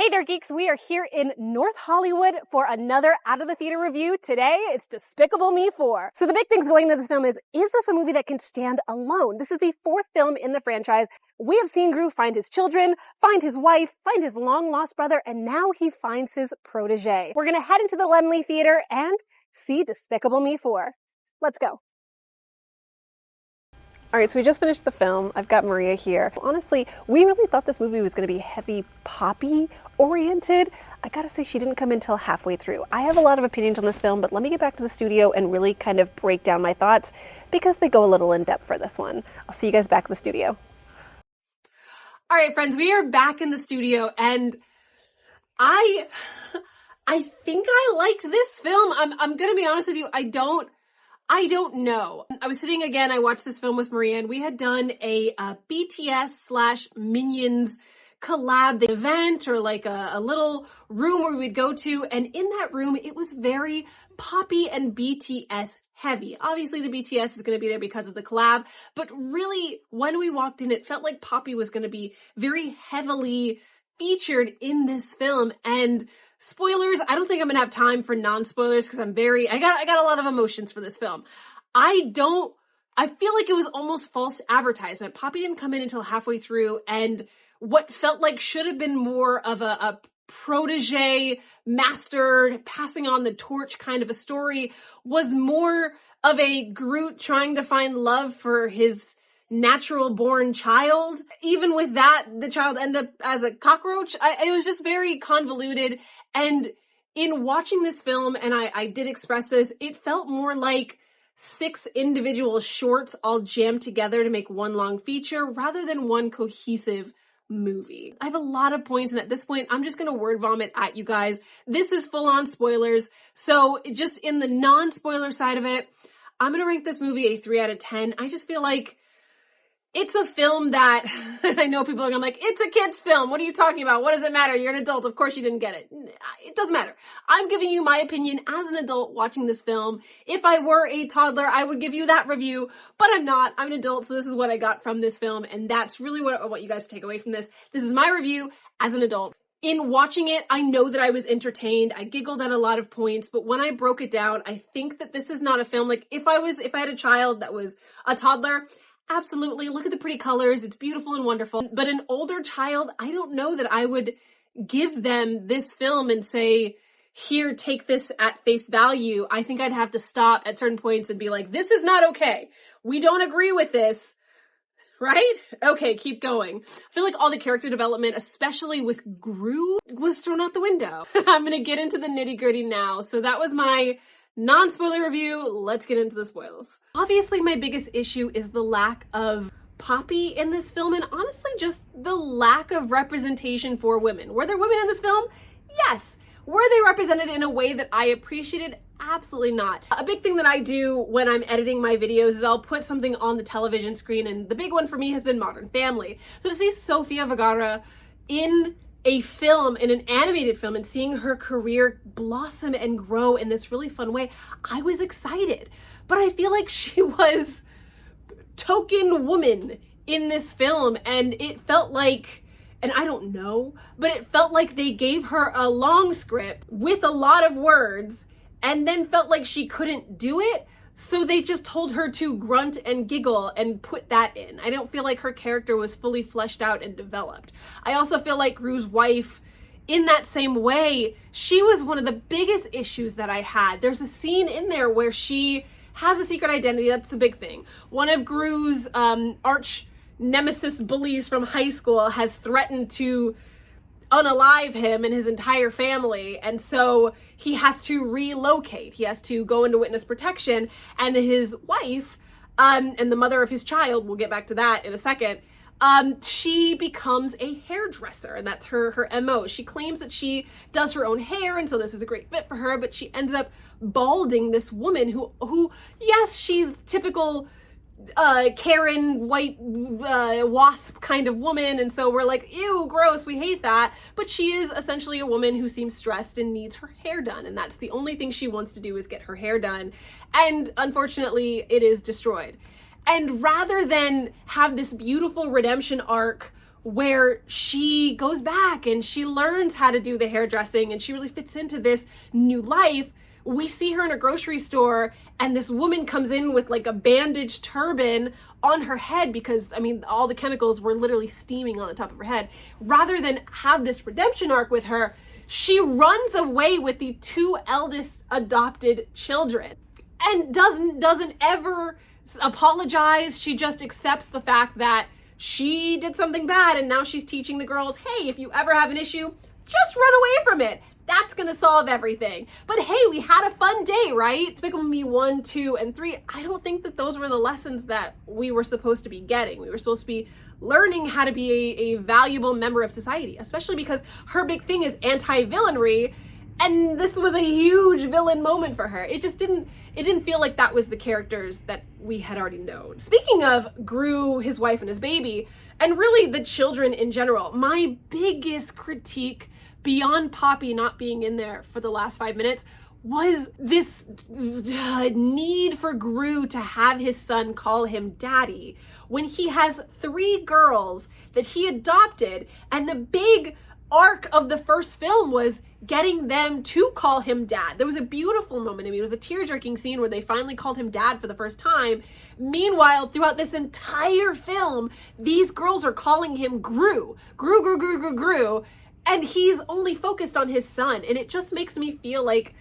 Hey there, geeks. We are here in North Hollywood for another Out of the Theater review. Today, it's Despicable Me 4. So the big things going into this film is this a movie that can stand alone? This is the fourth film in the franchise. We have seen Gru find his children, find his wife, find his long-lost brother, and now he finds his protege. We're going to head into the Laemmle Theater and see Despicable Me 4. Let's go. All right, so we just finished the film. I've got Maria here. Honestly, we really thought this movie was going to be heavy poppy oriented. I gotta say, she didn't come until halfway through. I have a lot of opinions on this film, but let me get back to the studio and really kind of break down my thoughts because they go a little in depth for this one. I'll see you guys back in the studio. All right, friends, we are back in the studio, and I think I liked this film. I'm gonna be honest with you. I don't know. I was sitting again, I watched this film with Maria, and we had done a BTS/Minions collab event, or like a little room where we'd go to, and in that room, it was very poppy and BTS heavy. Obviously, the BTS is going to be there because of the collab, but really, when we walked in, it felt like Poppy was going to be very heavily featured in this film, and spoilers, I don't think I'm gonna have time for non-spoilers because I got a lot of emotions for this film. I feel like it was almost false advertisement. Poppy didn't come in until halfway through, and what felt like should have been more of a protege, master, passing on the torch kind of a story was more of a Groot trying to find love for his natural born child. Even with that, the child ended up as a cockroach. It was just very convoluted. And in watching this film, and I did express this, it felt more like 6 individual shorts all jammed together to make one long feature rather than one cohesive movie. I have a lot of points, and at this point, I'm just gonna word vomit at you guys. This is full on spoilers. So just in the non-spoiler side of it, I'm gonna rank this movie a 3 out of 10. I just feel like it's a film that, I know people are gonna be like, it's a kid's film. What are you talking about? What does it matter? You're an adult. Of course you didn't get it. It doesn't matter. I'm giving you my opinion as an adult watching this film. If I were a toddler, I would give you that review, but I'm not. I'm an adult, so this is what I got from this film, and that's really what I want you guys to take away from this. This is my review as an adult. In watching it, I know that I was entertained. I giggled at a lot of points, but when I broke it down, I think that this is not a film, like if I had a child that was a toddler, absolutely, look at the pretty colors, it's beautiful and wonderful. But an older child, I don't know that I would give them this film and say, here, take this at face value. I think I'd have to stop at certain points and be like, this is not okay. We don't agree with this, right? Okay, keep going. I feel like all the character development, especially with Gru, was thrown out the window. I'm gonna get into the nitty-gritty now. So that was my non-spoiler review. Let's get into the spoilers. Obviously, my biggest issue is the lack of Poppy in this film, and honestly, just the lack of representation for women. Were there women in this film? Yes. Were they represented in a way that I appreciated? Absolutely not. A big thing that I do when I'm editing my videos is I'll put something on the television screen, and the big one for me has been Modern Family. So to see Sofia Vergara in a film, in an animated film, and seeing her career blossom and grow in this really fun way, I was excited. But I feel like she was token woman in this film, and it felt like, and I don't know, but it felt like they gave her a long script with a lot of words and then felt like she couldn't do it. So they just told her to grunt and giggle and put that in. I don't feel like her character was fully fleshed out and developed. I also feel like Gru's wife, in that same way, she was one of the biggest issues that I had. There's a scene in there where she has a secret identity. That's the big thing. One of Gru's arch nemesis bullies from high school has threatened to unalive him and his entire family, and so he has to relocate. He has to go into witness protection, and his wife and the mother of his child, we'll get back to that in a second, she becomes a hairdresser, and that's her MO. She claims that she does her own hair, and so this is a great fit for her, but she ends up balding this woman who yes, she's typical Karen, white wasp kind of woman, and so we're like, ew, gross, we hate that. But she is essentially a woman who seems stressed and needs her hair done, and that's the only thing she wants to do is get her hair done, and unfortunately it is destroyed. And rather than have this beautiful redemption arc where she goes back and she learns how to do the hairdressing and she really fits into this new life. We see her in a grocery store and this woman comes in with like a bandaged turban on her head because, I mean, all the chemicals were literally steaming on the top of her head. Rather than have this redemption arc with her, she runs away with the two eldest adopted children and doesn't ever apologize. She just accepts the fact that she did something bad and now she's teaching the girls, hey, if you ever have an issue, just run away from it. That's gonna solve everything. But hey, we had a fun day, right? Despicable Me 1, 2, and 3, I don't think that those were the lessons that we were supposed to be getting. We were supposed to be learning how to be a valuable member of society, especially because her big thing is anti-villainry, and this was a huge villain moment for her. It didn't feel like that was the characters that we had already known. Speaking of Gru, his wife, and his baby, and really the children in general, my biggest critique beyond Poppy not being in there for the last 5 minutes was this need for Gru to have his son call him daddy when he has 3 girls that he adopted, and the big arc of the first film was getting them to call him dad. There was a beautiful moment. I mean, it was a tear-jerking scene where they finally called him dad for the first time. Meanwhile, throughout this entire film, these girls are calling him Gru. Gru, Gru, Gru, Gru, Gru. And he's only focused on his son. And it just makes me feel like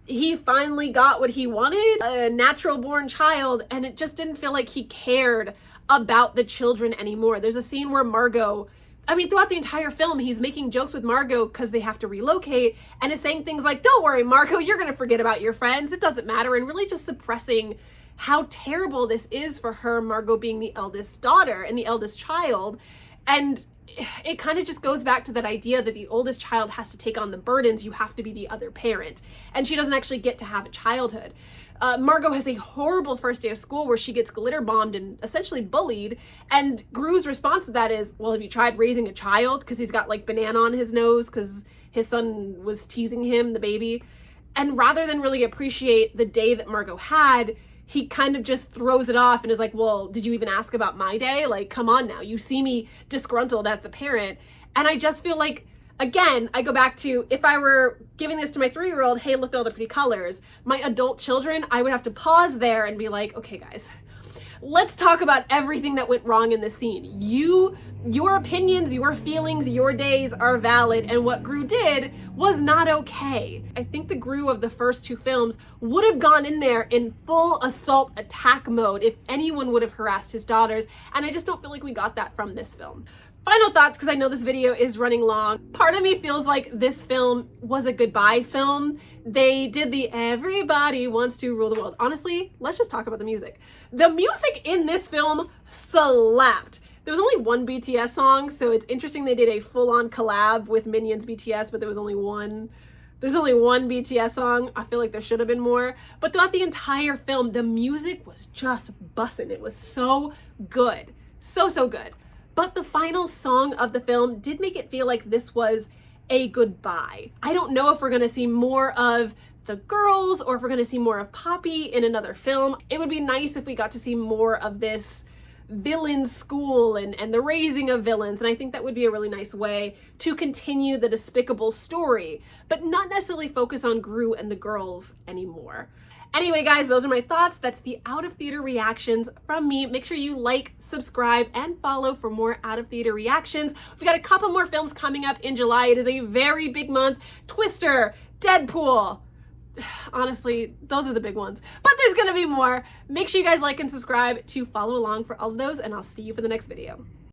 he finally got what he wanted, a natural born child, and it just didn't feel like he cared about the children anymore. There's a scene where Margot, I mean, throughout the entire film, he's making jokes with Margot because they have to relocate and is saying things like, don't worry, Margot, you're going to forget about your friends. It doesn't matter. And really just suppressing how terrible this is for her, Margot being the eldest daughter and the eldest child. And it kind of just goes back to that idea that the oldest child has to take on the burdens. You have to be the other parent. And she doesn't actually get to have a childhood. Margot has a horrible first day of school where she gets glitter bombed and essentially bullied. And Gru's response to that is, well, have you tried raising a child? Because he's got like banana on his nose because his son was teasing him, the baby. And rather than really appreciate the day that Margot had, he kind of just throws it off and is like, well, did you even ask about my day? Like, come on now. You see me disgruntled as the parent. And I just feel like, again, I go back to, if I were giving this to my 3-year-old, hey, look at all the pretty colors. My adult children, I would have to pause there and be like, okay, guys, let's talk about everything that went wrong in this scene. Your opinions, your feelings, your days are valid, and what Gru did was not okay. I think the Gru of the first 2 films would have gone in there in full assault attack mode if anyone would have harassed his daughters, and I just don't feel like we got that from this film. Final thoughts, because I know this video is running long. Part of me feels like this film was a goodbye film. They did the everybody wants to rule the world. Honestly, let's just talk about the music. The music in this film slapped. There was only 1 BTS song, so it's interesting they did a full-on collab with Minions BTS, but there was only one. There's only 1 BTS song. I feel like there should have been more. But throughout the entire film, the music was just bussin'. It was so good. So, so good. But the final song of the film did make it feel like this was a goodbye. I don't know if we're gonna see more of the girls or if we're gonna see more of Poppy in another film. It would be nice if we got to see more of this villain school and the raising of villains, and I think that would be a really nice way to continue the Despicable story, but not necessarily focus on Gru and the girls anymore. Anyway, guys, those are my thoughts. That's the out of theater reactions from me. Make sure you like, subscribe, and follow for more out of theater reactions. We've got a couple more films coming up in July. It is a very big month. Twister, Deadpool. Honestly, those are the big ones, but there's gonna be more. Make sure you guys like and subscribe to follow along for all of those, and I'll see you for the next video.